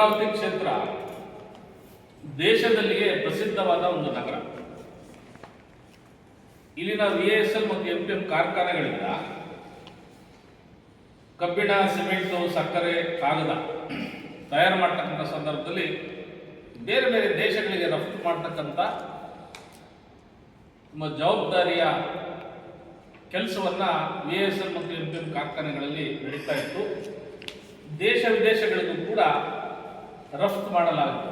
ಭದ್ರಾವತಿ ಕ್ಷೇತ್ರ ದೇಶದಲ್ಲಿಯೇ ಪ್ರಸಿದ್ಧವಾದ ಒಂದು ನಗರ. ಇಲ್ಲಿನ VASL ಮತ್ತು MPM ಕಾರ್ಖಾನೆಗಳಿಂದ ಕಬ್ಬಿಣ, ಸಿಮೆಂಟು, ಸಕ್ಕರೆ, ಕಾಗದ ತಯಾರು ಮಾಡ್ತಕ್ಕಂಥ ಸಂದರ್ಭದಲ್ಲಿ ಬೇರೆ ಬೇರೆ ದೇಶಗಳಿಗೆ ರಫ್ತು ಮಾಡ್ತಕ್ಕಂಥ ತುಂಬ ಜವಾಬ್ದಾರಿಯ ಕೆಲಸವನ್ನು VASL ಮತ್ತು MPM ಕಾರ್ಖಾನೆಗಳಲ್ಲಿ ನಡೀತಾ ಇತ್ತು. ದೇಶ ವಿದೇಶಗಳಿಗೂ ಕೂಡ ರಫ್ತು ಮಾಡಲಾಗುತ್ತೆ.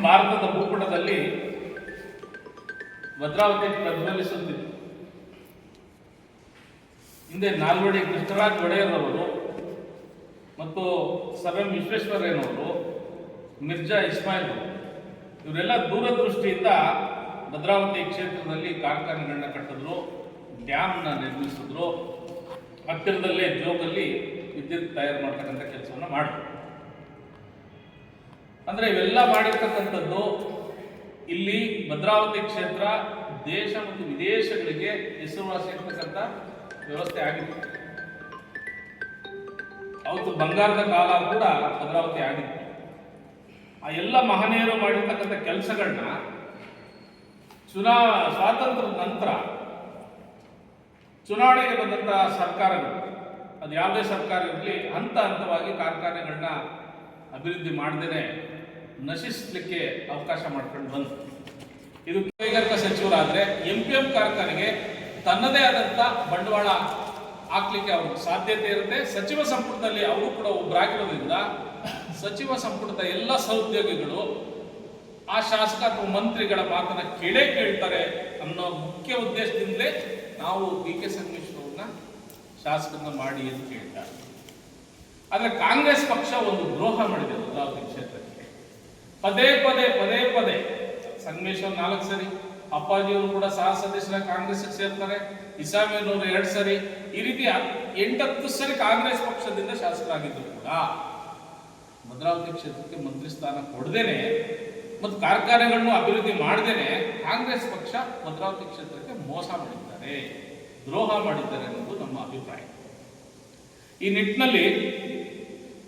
ಭಾರತದ ಭೂಪಟದಲ್ಲಿ ಭದ್ರಾವತಿ ಪ್ರಜ್ವಲಿಸುತ್ತಿತ್ತು. ಹಿಂದೆ ನಾಲ್ವಡಿ ಕೃಷ್ಣರಾಜ ಒಡೆಯರವರು ಮತ್ತು ಸರ್ ಎಂ ವಿಶ್ವೇಶ್ವರಯ್ಯನವರು, ಮಿರ್ಜಾ ಇಸ್ಮಾಯಿಲ್ ಅವರು ಇವರೆಲ್ಲ ದೂರದೃಷ್ಟಿಯಿಂದ ಭದ್ರಾವತಿ ಕ್ಷೇತ್ರದಲ್ಲಿ ಕಾರ್ಖಾನೆಗಳನ್ನ ಕಟ್ಟಿದ್ರು, ಡ್ಯಾಮ್ನ ನಿರ್ಮಿಸಿದ್ರು, ಹತ್ತಿರದಲ್ಲೇ ಜೋಗಲ್ಲಿ ವಿದ್ಯುತ್ ತಯಾರು ಮಾಡ್ತಕ್ಕಂಥ ಕೆಲಸವನ್ನು ಮಾಡಿದ್ರು. ಅಂದರೆ ಇವೆಲ್ಲ ಮಾಡಿರ್ತಕ್ಕಂಥದ್ದು ಇಲ್ಲಿ ಭದ್ರಾವತಿ ಕ್ಷೇತ್ರ ದೇಶ ಮತ್ತು ವಿದೇಶಗಳಿಗೆ ಹೆಸರುವಾಸಿ ಇರ್ತಕ್ಕಂಥ ವ್ಯವಸ್ಥೆ ಆಗಿತ್ತು. ಅವತ್ತು ಬಂಗಾರದ ಕಾಲ ಕೂಡ ಭದ್ರಾವತಿ ಆಗಿತ್ತು. ಆ ಎಲ್ಲ ಮಹನೀಯರು ಮಾಡಿರ್ತಕ್ಕಂಥ ಕೆಲಸಗಳನ್ನ ಸ್ವಾತಂತ್ರ್ಯದ ನಂತರ ಚುನಾವಣೆಗೆ ಬಂದಂತಹ ಸರ್ಕಾರಗಳು, ಅದು ಯಾವುದೇ ಸರ್ಕಾರ ಇರಲಿ, ಹಂತ ಹಂತವಾಗಿ ಕಾರ್ಖಾನೆಗಳನ್ನ ಅಭಿವೃದ್ಧಿ ಮಾಡದೇನೆ ನಶಿಸಲಿಕ್ಕೆ ಅವಕಾಶ ಮಾಡ್ಕೊಂಡು ಬಂತು. ಇದು ಕೈಗಾರಿಕಾ ಸಚಿವರಾದರೆ MPM ಕಾರ್ಖಾನೆಗೆ ತನ್ನದೇ ಆದಂಥ ಬಂಡವಾಳ ಹಾಕ್ಲಿಕ್ಕೆ ಅವ್ರಿಗೆ ಸಾಧ್ಯತೆ ಇರುತ್ತೆ. ಸಚಿವ ಸಂಪುಟದಲ್ಲಿ ಅವರು ಕೂಡ ಒಬ್ಬರಾಗಿರೋದ್ರಿಂದ ಸಚಿವ ಸಂಪುಟದ ಎಲ್ಲ ಸಹೋದ್ಯೋಗಿಗಳು ಆ ಶಾಸಕ ಅಥವಾ ಮಂತ್ರಿಗಳ ಮಾತನ್ನ ಕೇಳ್ತಾರೆ ಅನ್ನೋ ಮುಖ್ಯ ಉದ್ದೇಶದಿಂದಲೇ ನಾವು BK ಸಂಗಮೇಶ್ವರವ್ರನ್ನ ಶಾಸಕರನ್ನ ಮಾಡಿ ಎಂದು ಕೇಳ್ತಾರೆ. ಆದರೆ ಕಾಂಗ್ರೆಸ್ ಪಕ್ಷ ಒಂದು ದ್ರೋಹ ಮಾಡಿದೆ ಭದ್ರಾವತಿ ಕ್ಷೇತ್ರಕ್ಕೆ. ಪದೇ ಪದೇ ಸಂಗಮೇಶ್ವರ್ 4 ಸರಿ, ಅಪ್ಪಾಜಿಯವರು ಕೂಡ ಸಹ ಸದಸ್ಯರಾಗಿ ಕಾಂಗ್ರೆಸ್ಗೆ ಸೇರ್ತಾರೆ, ಇಸಾಮಿಯವರು 2 ಸರಿ, ಈ ರೀತಿ 8-10 ಸರಿ ಕಾಂಗ್ರೆಸ್ ಪಕ್ಷದಿಂದ ಶಾಸಕರಾಗಿದ್ದರು ಕೂಡ ಭದ್ರಾವತಿ ಕ್ಷೇತ್ರಕ್ಕೆ ಮಂತ್ರಿ ಸ್ಥಾನ ಕೊಡದೇನೆ ಮತ್ತು ಕಾರ್ಖಾನೆಗಳನ್ನು ಅಭಿವೃದ್ಧಿ ಮಾಡದೇನೆ ಕಾಂಗ್ರೆಸ್ ಪಕ್ಷ ಭದ್ರಾವತಿ ಕ್ಷೇತ್ರಕ್ಕೆ ಮೋಸ ಮಾಡಿದ್ದಾರೆ, ದ್ರೋಹ ಮಾಡಿದ್ದಾರೆ ಅನ್ನೋದು ನಮ್ಮ ಅಭಿಪ್ರಾಯ. ಈ ನಿಟ್ಟಿನಲ್ಲಿ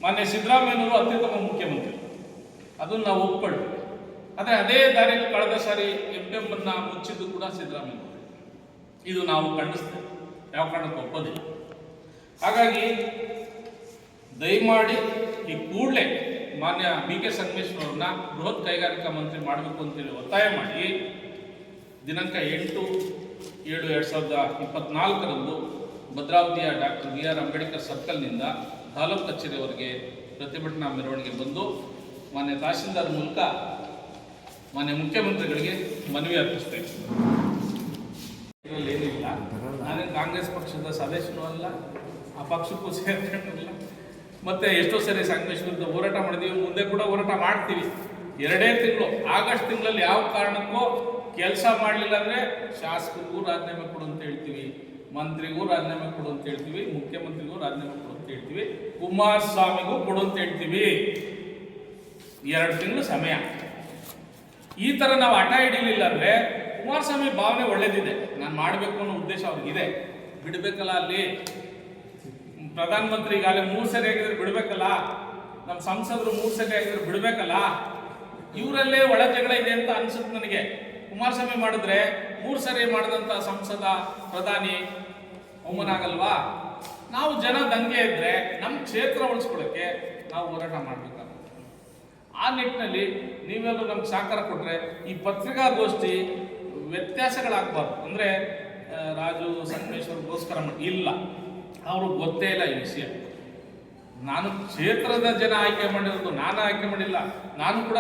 ಮಾನ್ಯ ಸಿದ್ದರಾಮಯ್ಯನವರು ಅತ್ಯುತ್ತಮ ಮುಖ್ಯಮಂತ್ರಿ, ಅದನ್ನು ನಾವು ಒಪ್ಪಿಕೊಳ್ಳಿ. ಆದರೆ ಅದೇ ದಾರಿಯಲ್ಲಿ ಕಳೆದ ಸಾರಿ MPM ಅನ್ನ ಮುಚ್ಚಿದ್ದು ಕೂಡ ಸಿದ್ದರಾಮಯ್ಯನವರು. ಇದು ನಾವು ಖಂಡಿಸ್ತೇವೆ, ಯಾವ ಕಾರಣಕ್ಕೂ ಒಪ್ಪೋದಿಲ್ಲ. ಹಾಗಾಗಿ ದಯಮಾಡಿ ಈ ಕೂಡಲೇ ಮಾನ್ಯ BK ಸಂಗಮೇಶ್ವರವ್ರನ್ನ ಬೃಹತ್ ಕೈಗಾರಿಕಾ ಮಂತ್ರಿ ಮಾಡಬೇಕು ಅಂತೇಳಿ ಒತ್ತಾಯ ಮಾಡಿ ದಿನಾಂಕ 8/7/2024 ಭದ್ರಾವತಿಯ ಡಾಕ್ಟರ್ BR ಅಂಬೇಡ್ಕರ್ ಸರ್ಕಲ್ನಿಂದ ತಾಲೂಕು ಕಚೇರಿಯವರೆಗೆ ಪ್ರತಿಭಟನಾ ಮೆರವಣಿಗೆ ಬಂದು ಮಾನ್ಯ ತಹಶೀಲ್ದಾರ್ ಮೂಲಕ ಮಾನ್ಯ ಮುಖ್ಯಮಂತ್ರಿಗಳಿಗೆ ಮನವಿ ಅರ್ಪಿಸ್ತೇವೆ. ಇದರಲ್ಲಿ ಏನಿಲ್ಲ, ನಾನೇನು ಕಾಂಗ್ರೆಸ್ ಪಕ್ಷದ ಸದಸ್ಯನೂ ಅಲ್ಲ, ಆ ಪಕ್ಷಕ್ಕೂ ಸೇರ್ಕೊಂಡಿಲ್ಲ. ಮತ್ತೆ ಎಷ್ಟೋ ಸರಿ ಸಂಗಮೇಶ್ವರದ ಹೋರಾಟ ಮಾಡಿದೀವಿ, ಮುಂದೆ ಕೂಡ ಹೋರಾಟ ಮಾಡ್ತೀವಿ. 2 ತಿಂಗಳು, ಆಗಸ್ಟ್ ತಿಂಗಳಲ್ಲಿ ಯಾವ ಕಾರಣಕ್ಕೂ ಕೆಲಸ ಮಾಡಲಿಲ್ಲ ಅಂದರೆ ಶಾಸಕರಿಗೂ ರಾಜೀನಾಮೆ ಕೊಡು ಅಂತ ಹೇಳ್ತೀವಿ, ಮಂತ್ರಿಗೂ ರಾಜೀನಾಮೆ ಕೊಡು ಅಂತ ಹೇಳ್ತೀವಿ, ಮುಖ್ಯಮಂತ್ರಿಗೂ ರಾಜೀನಾಮೆ ಕೊಡು ಅಂತ ಹೇಳ್ತೀವಿ, ಕುಮಾರಸ್ವಾಮಿಗೂ ಕೊಡು ಅಂತ ಹೇಳ್ತೀವಿ. 2 ತಿಂಗಳು ಸಮಯ. ಈ ಥರ ನಾವು ಹಠ ಹಿಡಿಲಿಲ್ಲ ಅಂದರೆ ಕುಮಾರಸ್ವಾಮಿ ಭಾವನೆ ಒಳ್ಳೇದಿದೆ, ನಾನು ಮಾಡಬೇಕು ಅನ್ನೋ ಉದ್ದೇಶ ಅವ್ರಿಗಿದೆ, ಬಿಡಬೇಕಲ್ಲ. ಅಲ್ಲಿ ಪ್ರಧಾನಮಂತ್ರಿ ಈಗಾಗಲೇ 3 ಸರಿ ಆಗಿದ್ರೆ ಬಿಡಬೇಕಲ್ಲ, ನಮ್ಮ ಸಂಸದರು 3 ಸರಿ ಆಗಿದ್ರೆ ಬಿಡಬೇಕಲ್ಲ. ಇವರಲ್ಲೇ ಒಳ ಜಗಳ ಇದೆ ಅಂತ ಅನ್ಸುತ್ತೆ ನನಗೆ. ಕುಮಾರಸ್ವಾಮಿ ಮಾಡಿದ್ರೆ 3 ಸರಿ ಮಾಡಿದಂಥ ಸಂಸದ ಪ್ರಧಾನಿ ಅವಮಾನ ಆಗಲ್ವಾ? ನಾವು ಜನ ದಂಗೆ ಇದ್ರೆ ನಮ್ಮ ಕ್ಷೇತ್ರ ಉಳಿಸ್ಕೊಳ್ಳೋಕ್ಕೆ ನಾವು ಹೋರಾಟ ಮಾಡಬೇಕಾಗುತ್ತೆ. ಆ ನಿಟ್ಟಿನಲ್ಲಿ ನೀವೆಲ್ಲರೂ ನಮ್ಗೆ ಸಹಕಾರ ಕೊಟ್ಟರೆ ಈ ಪತ್ರಿಕಾಗೋಷ್ಠಿ ವ್ಯತ್ಯಾಸಗಳಾಗಬಾರ್ದು. ಅಂದರೆ ರಾಜು ಸಂಗಮೇಶ್ವರ್ಗೋಸ್ಕರ ಇಲ್ಲ, ಅವ್ರಿಗೆ ಗೊತ್ತೇ ಇಲ್ಲ ಈ ವಿಷಯ. ನಾನು ಕ್ಷೇತ್ರದ ಜನ ಆಯ್ಕೆ ಮಾಡಿರೋದು, ನಾನು ಆಯ್ಕೆ ಮಾಡಿಲ್ಲ. ನಾನು ಕೂಡ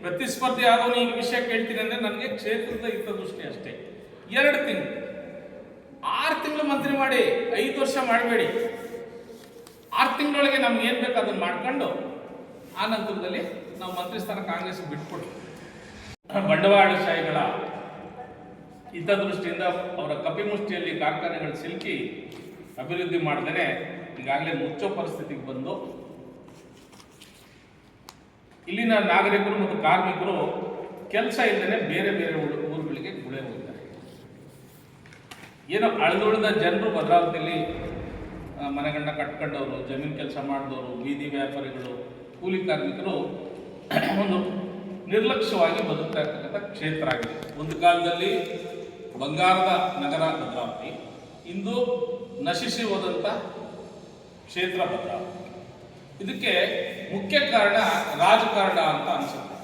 ಪ್ರತಿಸ್ಪರ್ಧಿ ಆದವನು ಈ ವಿಷಯ ಕೇಳ್ತೀನಿ ಅಂದರೆ ನನಗೆ ಕ್ಷೇತ್ರದ ಹಿತದೃಷ್ಟಿ ಅಷ್ಟೇ. 2 ತಿಂಗಳು, 6 ತಿಂಗಳು ಮಂತ್ರಿ ಮಾಡಿ 5 ವರ್ಷ ಮಾಡಬೇಡಿ. 6 ತಿಂಗಳೊಳಗೆ ನಮ್ಗೆ ಏನು ಬೇಕು ಅದನ್ನು ಮಾಡ್ಕೊಂಡು ಆ ನಂತರದಲ್ಲಿ ನಾವು ಮಂತ್ರಿ ಸ್ಥಾನ ಕಾಂಗ್ರೆಸ್ ಬಿಟ್ಕೊಡ್ತೀವಿ. ಬಂಡವಾಳಶಾಹಿಗಳ ಹಿತದೃಷ್ಟಿಯಿಂದ ಅವರ ಕಪಿಮುಷ್ಟಿಯಲ್ಲಿ ಕಾರ್ಖಾನೆಗಳು ಸಿಲುಕಿ ಅಭಿವೃದ್ಧಿ ಮಾಡಿದರೆ ಈಗಾಗಲೇ ಮುಚ್ಚೋ ಪರಿಸ್ಥಿತಿಗೆ ಬಂದು ಇಲ್ಲಿನ ನಾಗರಿಕರು ಮತ್ತು ಕಾರ್ಮಿಕರು ಕೆಲಸ ಇಲ್ಲದೆ ಬೇರೆ ಬೇರೆ ಊರುಗಳಿಗೆ ಗುಳೆ ಹೋಗಿದ್ದಾರೆ. ಏನೋ ಅಳೆದುಳಿದ ಜನರು ಭದ್ರಾವತಿಯಲ್ಲಿ ಮನೆಗಳನ್ನ ಕಟ್ಕೊಂಡವರು, ಜಮೀನು ಕೆಲಸ ಮಾಡಿದವರು, ಬೀದಿ ವ್ಯಾಪಾರಿಗಳು, ಕೂಲಿ ಕಾರ್ಮಿಕರು ಒಂದು ನಿರ್ಲಕ್ಷ್ಯವಾಗಿ ಬದುಕ್ತಾ ಇರ್ತಕ್ಕಂಥ ಕ್ಷೇತ್ರ ಆಗಿದೆ. ಒಂದು ಕಾಲದಲ್ಲಿ ಬಂಗಾರದ ನಗರ ಭದ್ರಾವತಿ, ಇಂದು ನಶಿಸಿ ಹೋದಂಥ ಕ್ಷೇತ್ರ ಭದ್ರಾವತಿ. ಇದಕ್ಕೆ ಮುಖ್ಯ ಕಾರಣ ರಾಜಕಾರಣ ಅಂತ ಅನಿಸುತ್ತೆ.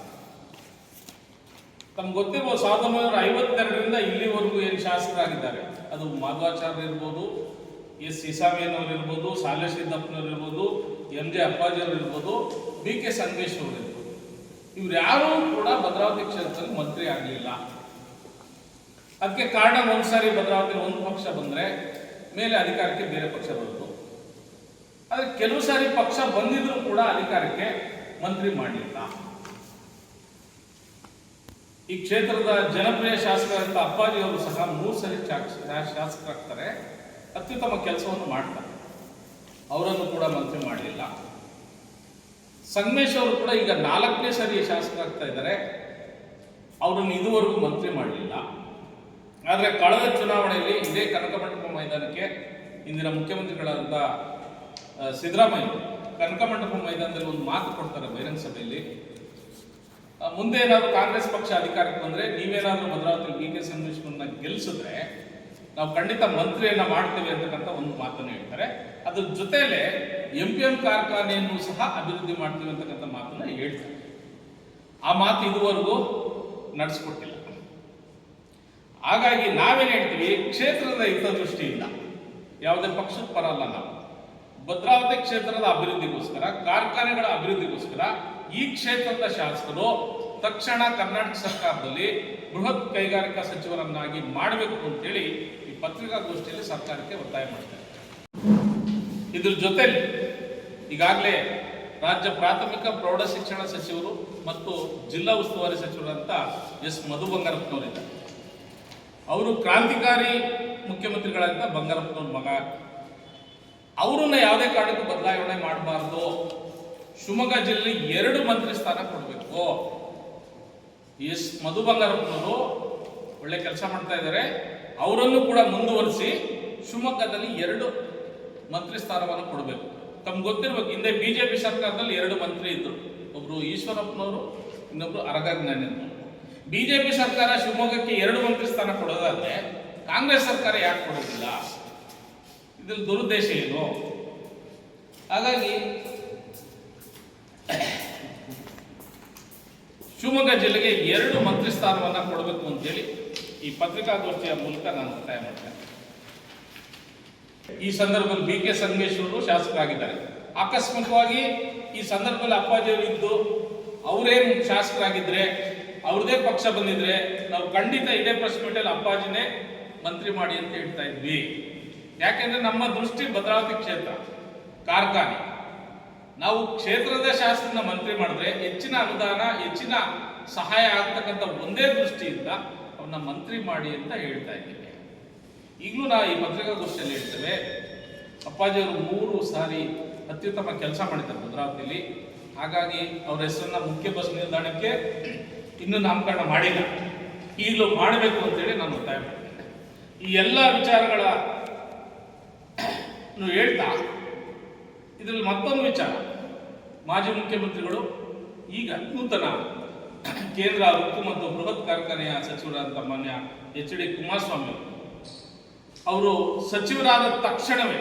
ತಮ್ಗೆ ಗೊತ್ತಿರ್ಬೋದು, 1952ರಿಂದ ಇಲ್ಲಿವರೆಗೂ ಏನು ಶಾಸಕರಾಗಿದ್ದಾರೆ, ಅದು ಮಾಧವಾಚಾರ್ಯ ಇರ್ಬೋದು, ಎಸ್ ಸಿಸಾಮಿಯನವರು ಇರ್ಬೋದು, ಸಾಲೆ ಸಿದ್ದಪ್ಪನವ್ರು ಇರ್ಬೋದು, ಎಂ ಜೆ ಅಪ್ಪಾಜಿಯವರು ಇರ್ಬೋದು, ಬಿ ಕೆ ಸಂಗಮೇಶ್ವರು ಇರ್ಬೋದು, ಇವ್ರು ಯಾರೂ ಕೂಡ ಭದ್ರಾವತಿ ಕ್ಷೇತ್ರದಲ್ಲಿ ಮಂತ್ರಿ ಆಗಲಿಲ್ಲ. ಅದಕ್ಕೆ ಕಾರಣ ಒಂದ್ಸಾರಿ ಭದ್ರಾವತಿ ಒಂದು ಪಕ್ಷ ಬಂದರೆ ಮೇಲೆ ಅಧಿಕಾರಕ್ಕೆ ಬೇರೆ ಪಕ್ಷ ಬರೋದು. ಆದರೆ ಕೆಲವು ಸಾರಿ ಪಕ್ಷ ಬಂದಿದ್ರು ಕೂಡ ಅಧಿಕಾರಕ್ಕೆ ಮಂತ್ರಿ ಮಾಡಲಿಲ್ಲ. ಈ ಕ್ಷೇತ್ರದ ಜನಪ್ರಿಯ ಶಾಸಕರಂತ ಅಪ್ಪಾಜಿ ಅವರು ಸಹ 3 ಸರಿ ಶಾಸಕರಾಗ್ತಾರೆ, ಅತ್ಯುತ್ತಮ ಕೆಲಸವನ್ನು ಮಾಡ್ತಾರೆ. ಅವರನ್ನು ಕೂಡ ಮಂತ್ರಿ ಮಾಡಲಿಲ್ಲ. ಸಂಗಮೇಶ್ ಅವರು ಕೂಡ ಈಗ 4ನೇ ಸರಿ ಶಾಸಕರಾಗ್ತಾ ಇದ್ದಾರೆ, ಅವರನ್ನು ಇದುವರೆಗೂ ಮಂತ್ರಿ ಮಾಡಲಿಲ್ಲ. ಆದರೆ ಕಳೆದ ಚುನಾವಣೆಯಲ್ಲಿ ಇದೇ ಕನಕಮಂಟಪ ಮೈದಾನಕ್ಕೆ ಇಂದಿನ ಮುಖ್ಯಮಂತ್ರಿಗಳಾದಂಥ ಸಿದ್ದರಾಮಯ್ಯ ಕನಕಮಂಟಪ ಮೈದಾನದಲ್ಲಿ ಒಂದು ಮಾತು ಕೊಡ್ತಾರೆ ಬಹಿರಂಗ ಸಭೆಯಲ್ಲಿ, ಮುಂದೆ ಏನಾದರೂ ಕಾಂಗ್ರೆಸ್ ಪಕ್ಷ ಅಧಿಕಾರಕ್ಕೆ ಬಂದರೆ ನೀವೇನಾದರೂ ಭದ್ರಾವತಿ ಬಿ ಕೆ ಸಂಗಮೇಶ್ವರನ್ನ ಗೆಲ್ಲಿಸಿದ್ರೆ ನಾವು ಖಂಡಿತ ಮಂತ್ರಿಯನ್ನ ಮಾಡ್ತೇವೆ ಅಂತಕ್ಕಂಥ ಒಂದು ಮಾತನ್ನು ಹೇಳ್ತಾರೆ. ಅದ್ರ ಜೊತೆಯಲ್ಲೇ MPM ಕಾರ್ಖಾನೆಯನ್ನು ಸಹ ಅಭಿವೃದ್ಧಿ ಮಾಡ್ತೀವಿ ಅಂತಕ್ಕಂಥ ಮಾತನ್ನ ಹೇಳ್ತಾರೆ. ಆ ಮಾತು ಇದುವರೆಗೂ ನಡೆಸ್ಕೊಟ್ಟಿಲ್ಲ. ಹಾಗಾಗಿ ನಾವೇನು ಹೇಳ್ತೀವಿ, ಕ್ಷೇತ್ರದ ಹಿತದೃಷ್ಟಿಯಿಂದ ಯಾವುದೇ ಪಕ್ಷದ ಪರ ಅಲ್ಲ, ನಾವು ಭದ್ರಾವತಿ ಕ್ಷೇತ್ರದ ಅಭಿವೃದ್ಧಿಗೋಸ್ಕರ, ಕಾರ್ಖಾನೆಗಳ ಅಭಿವೃದ್ಧಿಗೋಸ್ಕರ ಈ ಕ್ಷೇತ್ರದ ಶಾಸಕರು ತಕ್ಷಣ ಕರ್ನಾಟಕ ಸರ್ಕಾರದಲ್ಲಿ ಬೃಹತ್ ಕೈಗಾರಿಕಾ ಸಚಿವರನ್ನಾಗಿ ಮಾಡಬೇಕು ಅಂತೇಳಿ ಈ ಪತ್ರಿಕಾಗೋಷ್ಠಿಯಲ್ಲಿ ಸರ್ಕಾರಕ್ಕೆ ಒತ್ತಾಯ ಮಾಡ್ತಾರೆ. ಇದ್ರ ಜೊತೆಲಿ ಈಗಾಗಲೇ ರಾಜ್ಯ ಪ್ರಾಥಮಿಕ ಪ್ರೌಢ ಶಿಕ್ಷಣ ಸಚಿವರು ಮತ್ತು ಜಿಲ್ಲಾ ಉಸ್ತುವಾರಿ ಸಚಿವರಂತ ಎಸ್ ಮಧು ಬಂಗಾರಪ್ಪನವರಿದ್ದಾರೆ. ಅವರು ಕ್ರಾಂತಿಕಾರಿ ಮುಖ್ಯಮಂತ್ರಿಗಳಂತ ಬಂಗಾರಪ್ಪನವ್ರ ಮಗ, ಅವರನ್ನ ಯಾವುದೇ ಕಾರಣಕ್ಕೂ ಬದಲಾವಣೆ ಮಾಡಬಾರ್ದು. ಶಿವಮೊಗ್ಗ ಜಿಲ್ಲೆಗೆ 2 ಮಂತ್ರಿ ಸ್ಥಾನ ಕೊಡಬೇಕು. ಎಸ್ ಮಧು ಬಂಗಾರಪ್ಪನವರು ಒಳ್ಳೆ ಕೆಲಸ ಮಾಡ್ತಾ ಇದ್ದಾರೆ, ಅವರನ್ನು ಕೂಡ ಮುಂದುವರಿಸಿ ಶಿವಮೊಗ್ಗದಲ್ಲಿ 2 ಮಂತ್ರಿ ಸ್ಥಾನವನ್ನು ಕೊಡಬೇಕು. ತಮ್ಗೆ ಗೊತ್ತಿರ್ಬೇಕು, ಹಿಂದೆ ಬಿಜೆಪಿ ಸರ್ಕಾರದಲ್ಲಿ 2 ಮಂತ್ರಿ ಇದ್ರು, ಒಬ್ರು ಈಶ್ವರಪ್ಪನವರು, ಇನ್ನೊಬ್ರು ಅರಗಜ್ಞಾನಿಯವರು. ಬಿಜೆಪಿ ಸರ್ಕಾರ ಶಿವಮೊಗ್ಗಕ್ಕೆ 2 ಮಂತ್ರಿ ಸ್ಥಾನ ಕೊಡೋದಾದ್ರೆ ಕಾಂಗ್ರೆಸ್ ಸರ್ಕಾರ ಯಾಕೆ ಕೊಡೋದಿಲ್ಲ? ಇದ್ರಲ್ಲಿ ದುರುದ್ದೇಶ ಏನು? ಹಾಗಾಗಿ ಶಿವಮೊಗ್ಗ ಜಿಲ್ಲೆಗೆ 2 ಮಂತ್ರಿ ಸ್ಥಾನವನ್ನು ಕೊಡಬೇಕು ಅಂತೇಳಿ ಈ ಪತ್ರಿಕಾಗೋಷ್ಠಿಯ ಮೂಲಕ ನಾನು ಒತ್ತಾಯ ಮಾಡ್ತೇನೆ. ಈ ಸಂದರ್ಭದಲ್ಲಿ ಬಿ ಕೆ ಸಂಗಮೇಶ್ವರರು ಶಾಸಕರಾಗಿದ್ದಾರೆ. ಆಕಸ್ಮಿಕವಾಗಿ ಈ ಸಂದರ್ಭದಲ್ಲಿ ಅಪ್ಪಾಜಿಯವರು ಇದ್ದು ಅವರೇನು ಶಾಸಕರಾಗಿದ್ರೆ, ಅವ್ರದೇ ಪಕ್ಷ ಬಂದಿದ್ರೆ ನಾವು ಖಂಡಿತ ಇದೇ ಪ್ರೆಸ್ ಮೀಟಲ್ಲಿ ಅಪ್ಪಾಜಿನೇ ಮಂತ್ರಿ ಮಾಡಿ ಅಂತ ಹೇಳ್ತಾ ಇದ್ವಿ. ಯಾಕೆಂದ್ರೆ ನಮ್ಮ ದೃಷ್ಟಿ ಭದ್ರಾವತಿ ಕ್ಷೇತ್ರ ಕಾರ್ಖಾನೆ, ನಾವು ಕ್ಷೇತ್ರದ ಶಾಸಕರನ್ನ ಮಂತ್ರಿ ಮಾಡಿದ್ರೆ ಹೆಚ್ಚಿನ ಅನುದಾನ, ಹೆಚ್ಚಿನ ಸಹಾಯ ಆಗ್ತಕ್ಕಂಥ ಒಂದೇ ದೃಷ್ಟಿಯಿಂದ ಅವನ್ನ ಮಂತ್ರಿ ಮಾಡಿ ಅಂತ ಹೇಳ್ತಾ ಇದ್ದೀವಿ. ಈಗಲೂ ನಾವು ಈ ಪತ್ರಿಕಾಗೋಷ್ಠಿಯಲ್ಲಿ ಹೇಳ್ತೇವೆ, ಅಪ್ಪಾಜಿಯವರು 3 ಸಾರಿ ಅತ್ಯುತ್ತಮ ಕೆಲಸ ಮಾಡಿದ್ದಾರೆ ಭದ್ರಾವತಿಯಲ್ಲಿ. ಹಾಗಾಗಿ ಅವರ ಹೆಸರನ್ನ ಮುಖ್ಯ ಬಸ್ ನಿಲ್ದಾಣಕ್ಕೆ ಇನ್ನೂ ನಾಮಕರಣ ಮಾಡಿಲ್ಲ, ಈಗಲೂ ಮಾಡಬೇಕು ಅಂತೇಳಿ ನಾನು ಒತ್ತಾಯ ಮಾಡ್ತೇನೆ. ಈ ಎಲ್ಲ ವಿಚಾರಗಳ ಹೇಳ್ತಾ ಇದರಲ್ಲಿ ಮತ್ತೊಂದು ವಿಚಾರ, ಮಾಜಿ ಮುಖ್ಯಮಂತ್ರಿಗಳು ಈಗ ನೂತನ ಕೇಂದ್ರ ಉಕ್ಕು ಮತ್ತು ಬೃಹತ್ ಕಾರ್ಖಾನೆಯ ಸಚಿವರಾದಂಥ ಮಾನ್ಯ HD ಕುಮಾರಸ್ವಾಮಿ ಅವರು ಸಚಿವರಾದ ತಕ್ಷಣವೇ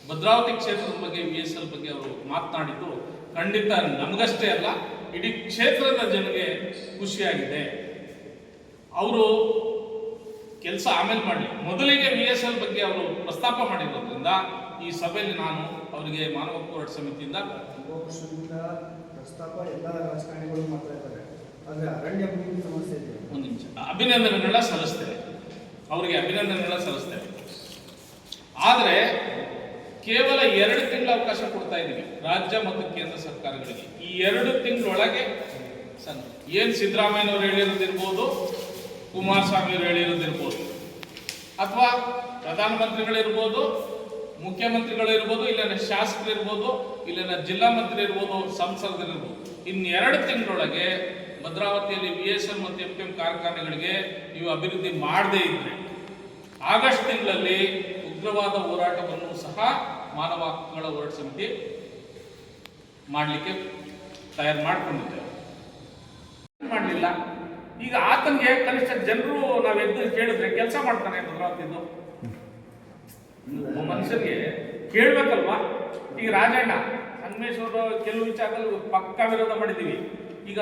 ಭದ್ರಾವತಿ ಕ್ಷೇತ್ರದ ಬಗ್ಗೆ VSL ಬಗ್ಗೆ ಅವರು ಮಾತನಾಡಿದ್ದು ಖಂಡಿತ ನಮಗಷ್ಟೇ ಅಲ್ಲ, ಇಡೀ ಕ್ಷೇತ್ರದ ಜನರಿಗೆ ಖುಷಿಯಾಗಿದೆ. ಅವರು ಕೆಲಸ ಆಮೇಲೆ ಮಾಡಲಿ, ಮೊದಲಿಗೆ VSL ಬಗ್ಗೆ ಅವರು ಪ್ರಸ್ತಾಪ ಮಾಡಿರೋದ್ರಿಂದ ಈ ಸಭೆಯಲ್ಲಿ ನಾನು ಅವರಿಗೆ ಮಾನವ ಹೋರಾಟ ಸಮಿತಿಯಿಂದ ಪ್ರಸ್ತಾಪ ಎಲ್ಲ ರಾಜಕಾರಣಿಗಳು ಮಾತಾಡ್ತಾರೆ, ಆದರೆ ಅರಣ್ಯ ಭೂಮಿ ಸಮಸ್ಯೆ ಇದೆ. ಒಂದು ನಿಮಿಷ, ಅಭಿನಂದನೆಗಳನ್ನ ಸಲ್ಲಿಸ್ತೇವೆ, ಅವರಿಗೆ ಅಭಿನಂದನೆಗಳನ್ನ ಸಲ್ಲಿಸ್ತೇವೆ. ಆದರೆ ಕೇವಲ 2 ತಿಂಗಳ ಅವಕಾಶ ಕೊಡ್ತಾ ಇದ್ದೀವಿ ರಾಜ್ಯ ಮತ್ತು ಕೇಂದ್ರ ಸರ್ಕಾರಗಳಿಗೆ. ಈ 2 ತಿಂಗಳೊಳಗೆ ಏನು ಸಿದ್ದರಾಮಯ್ಯನವರು ಹೇಳಿರೋದಿರ್ಬೋದು, ಕುಮಾರಸ್ವಾಮಿ ಅವರು ಹೇಳಿರೋದಿರ್ಬೋದು, ಅಥವಾ ಪ್ರಧಾನಮಂತ್ರಿಗಳಿರ್ಬೋದು, ಮುಖ್ಯಮಂತ್ರಿಗಳಿರ್ಬೋದು, ಇಲ್ಲಿನ ಶಾಸಕರಿರ್ಬೋದು, ಇಲ್ಲಿನ ಜಿಲ್ಲಾ ಮಂತ್ರಿ ಇರ್ಬೋದು, ಸಂಸದರಿರ್ಬೋದು, ಇನ್ನು 2 ತಿಂಗಳೊಳಗೆ ಭದ್ರಾವತಿಯಲ್ಲಿ VSL ಮತ್ತು MPM ಕಾರ್ಖಾನೆಗಳಿಗೆ ನೀವು ಅಭಿವೃದ್ಧಿ ಮಾಡದೇ ಇದ್ರೆ ಆಗಸ್ಟ್ ತಿಂಗಳಲ್ಲಿ ಉಗ್ರವಾದ ಹೋರಾಟವನ್ನು ಸಹ ಮಾನವ ಹಕ್ಕುಗಳ ಹೋರಾಟ ಸಮಿತಿ ಮಾಡಲಿಕ್ಕೆ ತಯಾರು ಮಾಡ್ಕೊಂಡಿದ್ದೇವೆ. ಮಾಡಲಿಲ್ಲ. ಈಗ ಆತನಿಗೆ ಕನಿಷ್ಠ ಜನರು ನಾವು ಎದ್ದು ಕೇಳಿದ್ರೆ ಕೆಲಸ ಮಾಡ್ತಾನೆ ಭದ್ರಾವತಿದ್ದು ಮನುಷ್ಯನಿಗೆ ಕೇಳ್ಬೇಕಲ್ವಾ? ಈಗ ರಾಜಣ್ಣ ಸಂಗಮೇಶ್ವರ ಕೆಲವು ವಿಚಾರದಲ್ಲಿ ಪಕ್ಕ ವಿರೋಧ ಮಾಡಿದ್ದೀವಿ. ಈಗ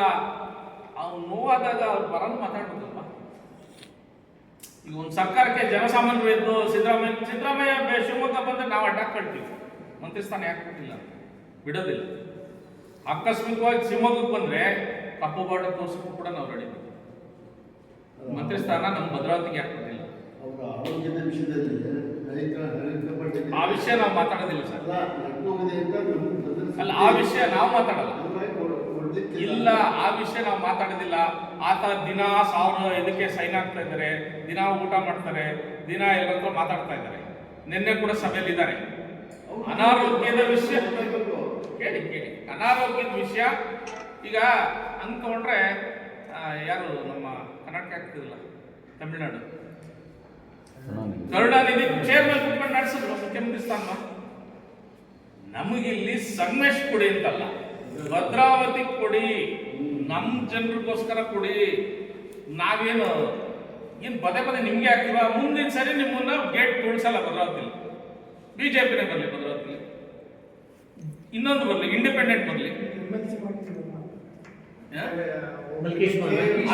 ಅವ್ನು ನೋವಾದಾಗ ಅವ್ರು ಬರಲು ಮಾತಾಡ್ಬೇಕಲ್ವಾ? ಈಗ ಒಂದು ಸರ್ಕಾರಕ್ಕೆ ಜನಸಾಮಾನ್ಯರು ಎದ್ದು ಸಿದ್ದರಾಮಯ್ಯ ಶಿವಮೊಗ್ಗ ಬಂದ್ರೆ ನಾವು ಅಡ್ಡ ಕಳ್ತೀವಿ. ಮಂತ್ರಿ ಸ್ಥಾನ ಯಾಕೆ ಕೊಟ್ಟಿಲ್ಲ? ಬಿಡೋದಿಲ್ಲ. ಆಕಸ್ಮಿಕವಾಗಿ ಶಿವಮೊಗ್ಗಕ್ಕೆ ಬಂದ್ರೆ ಕಪ್ಪು ಬಾರ್ಡರ್ ತೋರ್ಸಕ್ಕೂ ಕೂಡ ನಾವು ರೆಡಿ. ಮಂತ್ರಿ ಸ್ಥಾನ ನಮ್ಮ ಭದ್ರಾವತಿಗೆ ಯಾಕೆ ಕೊಟ್ಟಿಲ್ಲ? ಆ ವಿಷಯ ನಾವು ಮಾತಾಡೋದಿಲ್ಲ ಸರ್. ಅಲ್ಲ, ಆ ವಿಷಯ ನಾವು ಮಾತಾಡಲ್ಲ. ಇಲ್ಲ, ಆ ವಿಷಯ ನಾವು ಮಾತಾಡೋದಿಲ್ಲ. ಆತ ದಿನ 1000 ಇದಕ್ಕೆ ಸೈನ್ ಆಗ್ತಾ ಇದ್ದಾರೆ, ದಿನ ಊಟ ಮಾಡ್ತಾರೆ, ದಿನ ಎಲ್ಲರ ಮಾತಾಡ್ತಾ ಇದ್ದಾರೆ. ನಿನ್ನೆ ಕೂಡ ಸಭೆಯಲ್ಲಿ ಇದ್ದಾರೆ. ಅನಾರೋಗ್ಯದ ವಿಷಯ ಕೇಳಿ ಅನಾರೋಗ್ಯದ ವಿಷಯ ಈಗ ಅಂದ್ಕೊಂಡ್ರೆ ಯಾರು ನಮ್ಮ ಕರ್ನಾಟಕ ಆಗ್ತಿದಿಲ್ಲ, ತಮಿಳುನಾಡು ಕರುಣಾನಿಧಿ ಚೇರ್ಮನ್ ಕುತ್ಕೊಂಡು ನಡೆಸಿದ್ರು ಮುಖ್ಯಮಂತ್ರಿ ಸ್ಥಾನ. ನಮಗಿಲ್ಲಿ ಸಂಗಮೇಶ್ ಕೊಡಿ ಅಂತಲ್ಲ, ಭದ್ರಾವತಿ ಕೊಡಿ, ನಮ್ಮ ಜನರಿಗೋಸ್ಕರ ಕೊಡಿ. ನಾವೇನು ಪದೇ ನಿಮ್ಗೆ ಆಗ್ತೀವ? ಮುಂದಿನ ಸರಿ ನಿಮ್ಮನ್ನ ಗೇಟ್ ತುಳಿಸಲ್ಲ ಭದ್ರಾವತಿಲಿ. ಬಿಜೆಪಿನೇ ಬರಲಿ ಭದ್ರಾವತಿಲಿ, ಇನ್ನೊಂದು ಬರಲಿ, ಇಂಡಿಪೆಂಡೆಂಟ್ ಬರಲಿ,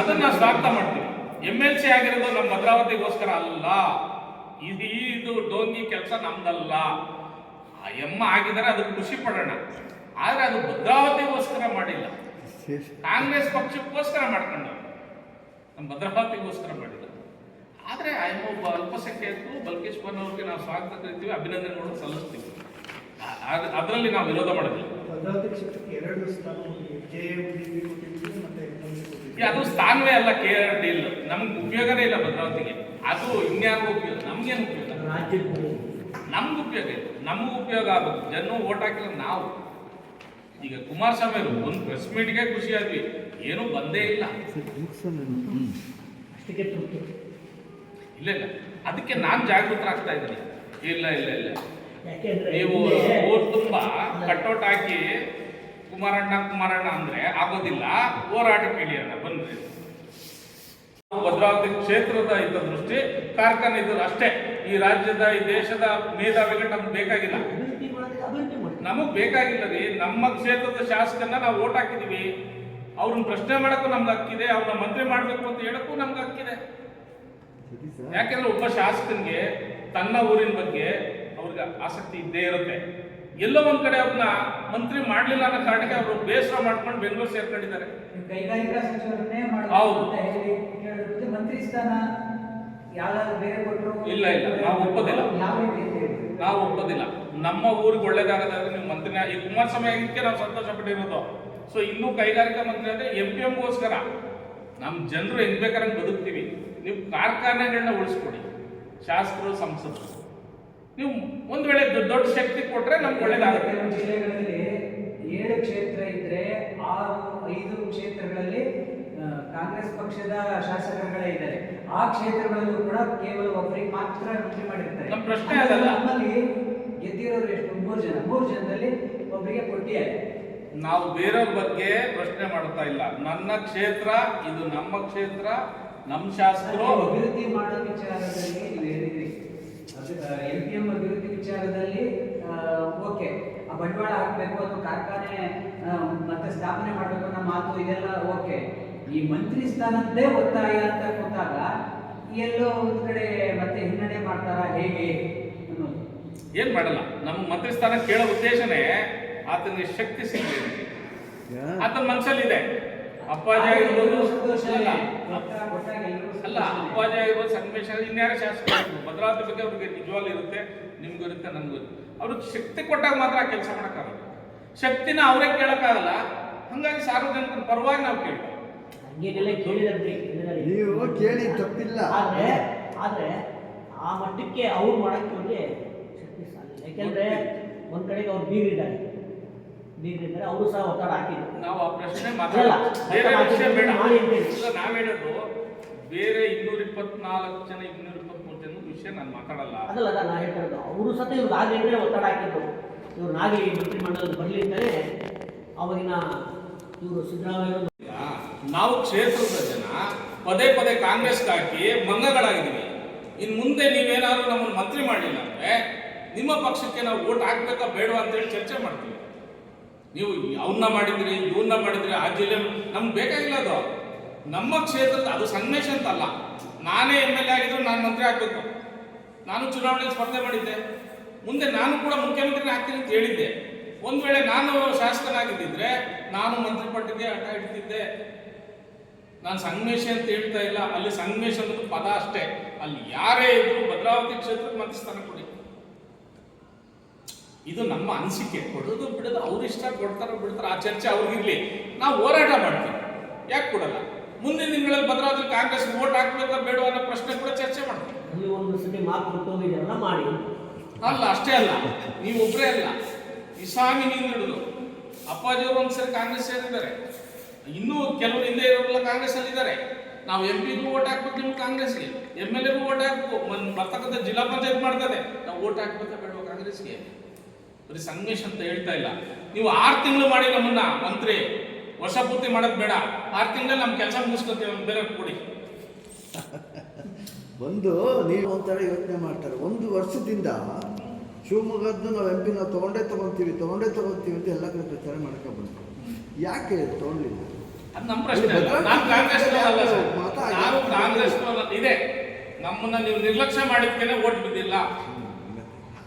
ಅದನ್ನ ಸ್ವಾಗತ ಮಾಡ್ತೀವಿ. MLC ಆಗಿರೋದು ನಮ್ಮ ಭದ್ರಾವತಿಗೋಸ್ಕರ ಅಲ್ಲ. ಇದು ಡೋಂಗಿ ಕೆಲಸ ನಮ್ದಲ್ಲ. ಆಗಿದ್ದಾರೆ, ಅದಕ್ಕೆ ಖುಷಿ ಪಡೋಣ. ಆದ್ರೆ ಅದು ಭದ್ರಾವತಿಗೋಸ್ಕರ ಮಾಡಿಲ್ಲ, ಕಾಂಗ್ರೆಸ್ ಪಕ್ಷಕ್ಕೋಸ್ಕರ ಮಾಡ್ಕೊಂಡ, ನಮ್ಮ ಭದ್ರಾವತಿಗೋಸ್ಕರ ಮಾಡಿಲ್ಲ. ಆದ್ರೆ ಒಬ್ಬ ಅಲ್ಪಸಂಖ್ಯಾತರು ಬಲ್ಕೇಶ್ವರ್ ಅವ್ರಿಗೆ ನಾವು ಸ್ವಾಗತ ಕರಿತೀವಿ, ಅಭಿನಂದನೆಗಳು ಸಲ್ಲಿಸ್ತೀವಿ. ಅದರಲ್ಲಿ ನಾವು ವಿರೋಧ ಮಾಡೋದಿಲ್ಲ. ಅದು ಸ್ಥಾನವೇ ಅಲ್ಲ, KRD ಇಲ್ಲ, ನಮ್ಗೆ ಉಪಯೋಗನೇ ಇಲ್ಲ ಭದ್ರಾವತಿಗೆ. ಅದು ಇನ್ಯಾರಿಗೂ ಉಪಯೋಗ, ನಮ್ಗೇನು ಉಪಯೋಗ? ನಮ್ಗೆ ಉಪಯೋಗ ಇಲ್ಲ, ನಮಗೂ ಉಪಯೋಗ ಆಗುತ್ತೆ. ಜನ ಓಟ್ ಹಾಕಿಲ್ಲ ನಾವು. ಈಗ ಕುಮಾರಸ್ವಾಮಿ ಅವರು ಒಂದು ಪ್ರೆಸ್ ಮೀಟ್ಗೆ ಖುಷಿ ಆದ್ವಿ, ಏನೂ ಬಂದೇ ಇಲ್ಲ. ಇಲ್ಲ ಅದಕ್ಕೆ ನಾನು ಜಾಗೃತರಾಗ್ತಾ ಇದ್ದೀನಿ. ಇಲ್ಲ ನೀವು ಊರು ತುಂಬಾ ಕಟ್ಔಟ್ ಹಾಕಿ ಕುಮಾರಣ್ಣ ಅಂದ್ರೆ ಆಗೋದಿಲ್ಲ. ಹೋರಾಟ ಕೇಳಿ ಅಣ್ಣ ಬಂದ್ರಿ. ಭದ್ರಾವತಿ ಕ್ಷೇತ್ರದ ದೃಷ್ಟಿ, ಕಾರ್ಖಾನೆ ಇದ್ದು ಅಷ್ಟೇ. ಈ ರಾಜ್ಯದ, ಈ ದೇಶದ ಮೇಧಾವಿಗಳು ನಮ್ಗೆ ಬೇಕಾಗಿಲ್ಲ, ನಮಗ್ ಬೇಕಾಗಿಲ್ಲ ರೀ. ನಮ್ಮ ಕ್ಷೇತ್ರದ ಶಾಸಕರನ್ನ ನಾವು ಓಟ್ ಹಾಕಿದೀವಿ, ಅವ್ರನ್ನ ಪ್ರಶ್ನೆ ಮಾಡಕ್ಕೂ ನಮ್ಗೆ ಹಕ್ಕಿದೆ, ಅವ್ರನ್ನ ಮಂತ್ರಿ ಮಾಡ್ಬೇಕು ಅಂತ ಹೇಳಕ್ಕೂ ನಮ್ಗೆ ಹಕ್ಕಿದೆ. ಯಾಕೆಂದ್ರೆ ಒಬ್ಬ ಶಾಸಕನಿಗೆ ತನ್ನ ಊರಿನ ಬಗ್ಗೆ ಅವ್ರಿಗೆ ಆಸಕ್ತಿ ಇದ್ದೇ ಇರುತ್ತೆ. ಎಲ್ಲೋ ಒಂದ್ ಕಡೆ ಅವ್ರನ್ನ ಮಂತ್ರಿ ಮಾಡ್ಲಿಲ್ಲ ಅನ್ನೋ ಕಾರಣಕ್ಕೆ ಅವರು ಬೇಸರ ಮಾಡ್ಕೊಂಡು ಬೆಂಗಳೂರು ಸೇರ್ಕೊಂಡಿದ್ದಾರೆ. ಕೈಗಾರಿಕಾ ಸಚಿವರನ್ನೇ ಹೌದು, ಮಂತ್ರಿ ಸ್ಥಾನ ಯಾವ್ದಾದ್ರು ಬೇರೆ ಕೊಟ್ಟರು ಇಲ್ಲ ನಾವು ಒಪ್ಪೋದಿಲ್ಲ. ನಮ್ಮ ಊರಿಗೆ ಒಳ್ಳೇದಾಗದಾದ್ರೆ ನೀವು ಮಂತ್ರಿ, ಈ ಕುಮಾರಸ್ವಾಮಿ ಆಗಿದ್ದಕ್ಕೆ ನಾವು ಸಂತೋಷ ಪಟ್ಟಿರೋದು. ಸೊ ಇನ್ನೂ ಕೈಗಾರಿಕಾ ಮಂತ್ರಿ ಅಂದ್ರೆ MPMಗೋಸ್ಕರ ನಮ್ಮ ಜನರು ಹೆಂಗ್ ಬೇಕಾರಂಗೆ ಬದುಕ್ತೀವಿ. ನೀವು ಕಾರ್ಖಾನೆಗಳನ್ನ ಉಳಿಸ್ಕೊಡಿ, ಶಾಸಕರು, ಸಂಸದರು. ನೀವು ಒಂದ್ ವೇಳೆ ದೊಡ್ಡ ಶಕ್ತಿ ಕೊಟ್ರೆ ನಮ್ಗೆ ಒಳ್ಳೇದಾಗುತ್ತೆ. ಜಿಲ್ಲೆಗಳಲ್ಲಿ 7 ಕ್ಷೇತ್ರ ಇದ್ರೆ 5 ಕ್ಷೇತ್ರಗಳಲ್ಲಿ ಕಾಂಗ್ರೆಸ್ ಪಕ್ಷದ ಶಾಸಕರುಗಳೇ ಇದ್ದಾರೆ. ಆ ಕ್ಷೇತ್ರಗಳಲ್ಲೂ ಕೂಡ ಕೇವಲ ಒಬ್ಬರಿಗೆ ಮಾತ್ರ ಮಂತ್ರಿ ಮಾಡಿರ್ತಾರೆ. ನಮ್ಮ ಪ್ರಶ್ನೆ ಅದಲ್ಲ. ನಮ್ಮಲ್ಲಿ ಗೆದ್ದಿರೋರು ಎಷ್ಟು? 3 ಜನದಲ್ಲಿ ಒಬ್ಬರಿಗೆ ಕೊಟ್ಟಿದ್ದಾರೆ. ನಾವು ಬೇರೆಯವ್ರ ಬಗ್ಗೆ ಪ್ರಶ್ನೆ ಮಾಡ್ತಾ ಇಲ್ಲ. ನನ್ನ ಕ್ಷೇತ್ರ ಇದು, ನಮ್ಮ ಕ್ಷೇತ್ರ, ನಮ್ಮ ಶಾಸಕರು ಅಭಿವೃದ್ಧಿ ಮಾಡೋ ವಿಚಾರದಲ್ಲಿ ನೀವು ಹೇಳಿದ್ರಿ, MPM ಅಭಿವೃದ್ಧಿ ವಿಚಾರದಲ್ಲಿ ಓಕೆ, ಆ ಬಂಡವಾಳ ಹಾಕಬೇಕು ಅಥವಾ ಕಾರ್ಖಾನೆ ಮತ್ತೆ ಸ್ಥಾಪನೆ ಮಾಡಬೇಕು ಅನ್ನೋ ಮಾತು ಇದೆಲ್ಲ ಓಕೆ. ಈ ಮಂತ್ರಿ ಸ್ಥಾನದ್ದೇ ಒತ್ತಾಯ ಅಂತ ಕೂತಾಗ ಎಲ್ಲೋ ಒಂದ್ ಕಡೆ ಮತ್ತೆ ಹಿನ್ನಡೆ ಮಾಡ್ತಾರ ಹೇಗೆ ಅನ್ನೋದು. ಏನ್ ಮಾಡಲ್ಲ. ನಮ್ಮ ಮಂತ್ರಿ ಸ್ಥಾನ ಕೇಳೋ ಉದ್ದೇಶನೇ ಆತನಿಗೆ ಶಕ್ತಿ ಸಿಗಲಿ. ಆತನ ಮನಸ್ಸಲ್ಲಿದೆ. ಅಪ್ಪಾಜಿ ಆಗಿರ್ಬೋದು, ಅಲ್ಲ ಅಪ್ಪಾಜಿ ಆಗಿರ್ಬೋದು, ಸಂಗಮೇಶ್, ಇನ್ಯಾರ ಶಾಸಕರು ಭದ್ರಾವತಿ ಬಗ್ಗೆ ಅವ್ರಿಗೆ ನಿಜವಾಗ್ಲೂ ಇರುತ್ತೆ, ನಿಮ್ಗೂ ಇರುತ್ತೆ, ನನಗೂ ಇರುತ್ತೆ. ಅವ್ರಿಗೆ ಶಕ್ತಿ ಕೊಟ್ಟಾಗ ಮಾತ್ರ ಆ ಕೆಲಸ ಮಾಡೋಕ್ಕಾಗಲ್ಲ. ಶಕ್ತಿನ ಅವರೇ ಕೇಳೋಕ್ಕಾಗಲ್ಲ. ಹಂಗಾಗಿ ಸಾರ್ವಜನಿಕರ ಪರವಾಗಿ ನಾವು ಕೇಳ್ತೀವಿ. ನೀವು ಕೇಳಿ ತಪ್ಪಿಲ್ಲ. ಆದ್ರೆ ಆ ಮಟ್ಟಕ್ಕೆ ಅವ್ರು ಮಾಡಕ್ಕೆ ಅವ್ರಿಗೆ ಶಕ್ತಿ ಸಾಲಿಲ್ಲ. ಯಾಕೆಂದ್ರೆ ಒಂದ್ ಕಡೆಗೆ ಅವ್ರು ಬೀಗಿದ್ದಾರೆ, ಅವರು ಸಹ ಒತ್ತಡ ಹಾಕಿದ್ರು. ನಾವು ಆ ಪ್ರಶ್ನೆ ಮಾತಾಡಲ್ಲ, ಬೇರೆ ವಿಷಯ ಬೇಡ. ನಾವ್ ಹೇಳೋದು ಬೇರೆ 224 ಜನ 223 ಜನ ವಿಷಯ ನಾನು ಮಾತಾಡಲ್ಲ. ಅದಲ್ಲ ನಾನು ಹೇಳ್ತಾ ಇರೋದು, ಅವರು ಸತ ಇವ್ರಿಗೆ ಆಗಲಿ ಅಂತಲೇ ಒತ್ತಡ ಹಾಕಿದ್ರು, ಇವ್ರನ್ನಾಗಿ ಮಂತ್ರಿಮಂಡಲದ ಬರಲಿ ಅಂತಲೇ ಅವಾಗಿನ ಇವರು ಸಿದ್ದರಾಮಯ್ಯ. ನಾವು ಕ್ಷೇತ್ರದ ಜನ ಪದೇ ಪದೇ ಕಾಂಗ್ರೆಸ್ಗೆ ಹಾಕಿ ಮಂಗಗಳಾಗಿದ್ದೀವಿ. ಇನ್ನು ಮುಂದೆ ನೀವೇನಾದ್ರೂ ನಮ್ಮನ್ನು ಮಂತ್ರಿ ಮಾಡಿಲ್ಲ ಅಂದರೆ ನಿಮ್ಮ ಪಕ್ಷಕ್ಕೆ ನಾವು ವೋಟ್ ಹಾಕ್ಬೇಕಾ ಬೇಡವಾ ಅಂತೇಳಿ ಚರ್ಚೆ ಮಾಡ್ತೀವಿ. ನೀವು ಅವನ್ನ ಮಾಡಿದ್ರಿ ಇವನ್ನ ಮಾಡಿದ್ರಿ ಆ ಜಿಲ್ಲೆ ನಮ್ಗೆ ಬೇಕಾಗಿಲ್ಲ. ಅದು ನಮ್ಮ ಕ್ಷೇತ್ರದ, ಅದು ಸನ್ಮೇಶ ಅಂತಲ್ಲ. ನಾನೇ MLA ಆಗಿದ್ರು ನಾನು ಮಂತ್ರಿ ಆಗಬೇಕು. ನಾನು ಚುನಾವಣೆಯಲ್ಲಿ ಸ್ಪರ್ಧೆ ಮಾಡಿದ್ದೆ, ಮುಂದೆ ನಾನು ಕೂಡ ಮುಖ್ಯಮಂತ್ರಿ ಆಗ್ತೀನಿ ಅಂತ ಹೇಳಿದ್ದೆ. ಒಂದು ವೇಳೆ ನಾನು ಶಾಸಕನಾಗಿದ್ದಿದ್ರೆ ನಾನು ಮಂತ್ರಿ ಪಟ್ಟಿಗೆ ಹಠ ಹಿಡ್ತಿದ್ದೆ. ನಾನು ಸಂಗಮೇಶ ಅಂತ ಹೇಳ್ತಾ ಇಲ್ಲ, ಅಲ್ಲಿ ಸಂಗಮೇಶ ಅನ್ನೋದು ಪದ ಅಷ್ಟೇ. ಅಲ್ಲಿ ಯಾರೇ ಇದ್ರು ಭದ್ರಾವತಿ ಕ್ಷೇತ್ರಕ್ಕೆ ಮಂತ್ರಿ ಸ್ಥಾನ ಕೊಡಿ. ಇದು ನಮ್ಮ ಅನಿಸಿಕೆ. ಕೊಡೋದು ಬಿಡೋದು ಅವ್ರು ಇಷ್ಟ, ಕೊಡ್ತಾರೋ ಬಿಡ್ತಾರೋ ಆ ಚರ್ಚೆ ಅವ್ರಿಗಿರ್ಲಿ. ನಾವು ಹೋರಾಟ ಮಾಡ್ತೀವಿ, ಯಾಕೆ ಕೊಡಲ್ಲ. ಮುಂದಿನ ದಿನಗಳಲ್ಲಿ ಭದ್ರಾವತಿ ಕಾಂಗ್ರೆಸ್ ವೋಟ್ ಹಾಕ್ಬೇಕಾ ಬೇಡವಾ ಅನ್ನೋ ಪ್ರಶ್ನೆ ಕೂಡ ಚರ್ಚೆ ಮಾಡ್ತೀವಿ. ಅಲ್ಲಿ ಒಂದು ಸತಿ ಮಾತು ಕೊಟ್ಟೋಗಿದ್ದಾರಲ್ಲ ಮಾಡಿ. ಅಲ್ಲ, ಅಷ್ಟೇ ಅಲ್ಲ, ನೀವು ಒಬ್ಬರೇ ಅಲ್ಲ, ಇಸಾಮಿನಿಂದ ಹಿಡಿದು ಅಪ್ಪಾಜಿಯವರು ಒಂದ್ಸರಿ ಕಾಂಗ್ರೆಸ್ ಸೇರಿದ್ದಾರೆ, ಇನ್ನೂ ಕೆಲವರು ಹಿಂದೆ ಇರೋರೆಲ್ಲ ಕಾಂಗ್ರೆಸ್ ಅಲ್ಲಿ ಇದ್ದಾರೆ. ನಾವು MP ಗೂ ವೋಟ್ ಹಾಕ್ಬೇಕು, ನಿಮ್ಗೆ ಕಾಂಗ್ರೆಸ್ಗೆ, MLA ಗೂ ವೋಟ್ ಹಾಕ್ಬೇಕು. ಬರ್ತಕ್ಕಂಥ ಜಿಲ್ಲಾ ಪಂಚಾಯತ್ ಮಾಡ್ತಾರೆ, ನಾವು ವೋಟ್ ಹಾಕ್ಬೇಕಾ ಬೇಡವಾ ಕಾಂಗ್ರೆಸ್ಗೆ. ಬರೀ ಸಂಗಮೇಶ ಅಂತ ಹೇಳ್ತಾ ಇಲ್ಲ. ನೀವು 6 ತಿಂಗಳು ಮಾಡಿ ನಮ್ಮನ್ನ ಮಂತ್ರಿ, ವರ್ಷ ಪೂರ್ತಿ ಮಾಡೋದು ಬೇಡ. 6 ತಿಂಗಳಲ್ಲಿ ನಮ್ಮ ಕೆಲಸ ಮುಗಿಸ್ಕೊತೀವಿ, ಬೇರೆ ಕೊಡಿ. ಒಂದು ನೀವು ಒಂಥರ ಯೋಚನೆ ಮಾಡ್ತಾರೆ. ಒಂದು ವರ್ಷದಿಂದ ಶಿವಮೊಗ್ಗದ್ದು ನಾವು MP ನಾವು ತೊಗೊಂತೀವಿ ಅಂತ ಎಲ್ಲ ಕಡೆ ಪ್ರಚಾರ ಮಾಡ್ಕೊಂಡು ಬಂತು. ಯಾಕೆ ತೊಗೊಂಡಿಲ್ಲ? ಅದು ನಮ್ಮ ಪ್ರಶ್ನೆ ಅಲ್ಲ. ನಾನು ಕಾಂಗ್ರೆಸ್ ಅಲ್ಲ ಸರ್, ನಾನು ಕಾಂಗ್ರೆಸ್ ಇದೆ. ನಮ್ಮನ್ನ ನೀವು ನಿರ್ಲಕ್ಷ್ಯ ಮಾಡಿದ್ಕೇನೆ ವೋಟ್ ಬಿದ್ದಿಲ್ಲ.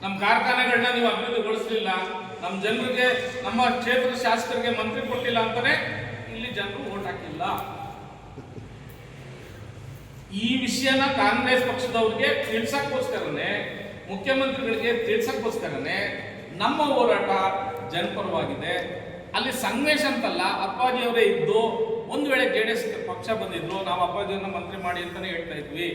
ನಮ್ಮ ಕಾರ್ಖಾನೆಗಳನ್ನ ನೀವು ಅಭಿವೃದ್ಧಿಗೊಳಿಸಲಿಲ್ಲ, ನಮ್ಮ ಜನರಿಗೆ, ನಮ್ಮ ಕ್ಷೇತ್ರದ ಶಾಸಕರಿಗೆ ಮಂತ್ರಿ ಕೊಟ್ಟಿಲ್ಲ ಅಂತಾನೆ ಇಲ್ಲಿ ಜನರು ವೋಟ್ ಹಾಕಿಲ್ಲ. ಈ ವಿಷಯನ ಕಾಂಗ್ರೆಸ್ ಪಕ್ಷದವ್ರಿಗೆ ತಿಳಿಸಕ್ಕೋಸ್ಕರನೇ, ಮುಖ್ಯಮಂತ್ರಿಗಳಿಗೆ ತಿಳಿಸಕ್ಕೋಸ್ಕರನೇ ನಮ್ಮ ಹೋರಾಟ ಜನಪರವಾಗಿದೆ. ಅಲ್ಲಿ ಸಂಗಮೇಶ ಅಂತಲ್ಲ, ಅಪ್ಪಾಜಿಯವರೇ ಇದ್ದು, ಒಂದು ವೇಳೆ JDS ಪಕ್ಷ ಬಂದಿದ್ರು ನಾವು ಅಪ್ಪಾಜಿಯವ್ರನ್ನ ಮಂತ್ರಿ ಮಾಡಿ ಅಂತಾನೆ ಹೇಳ್ತಾ ಇದ್ವಿ.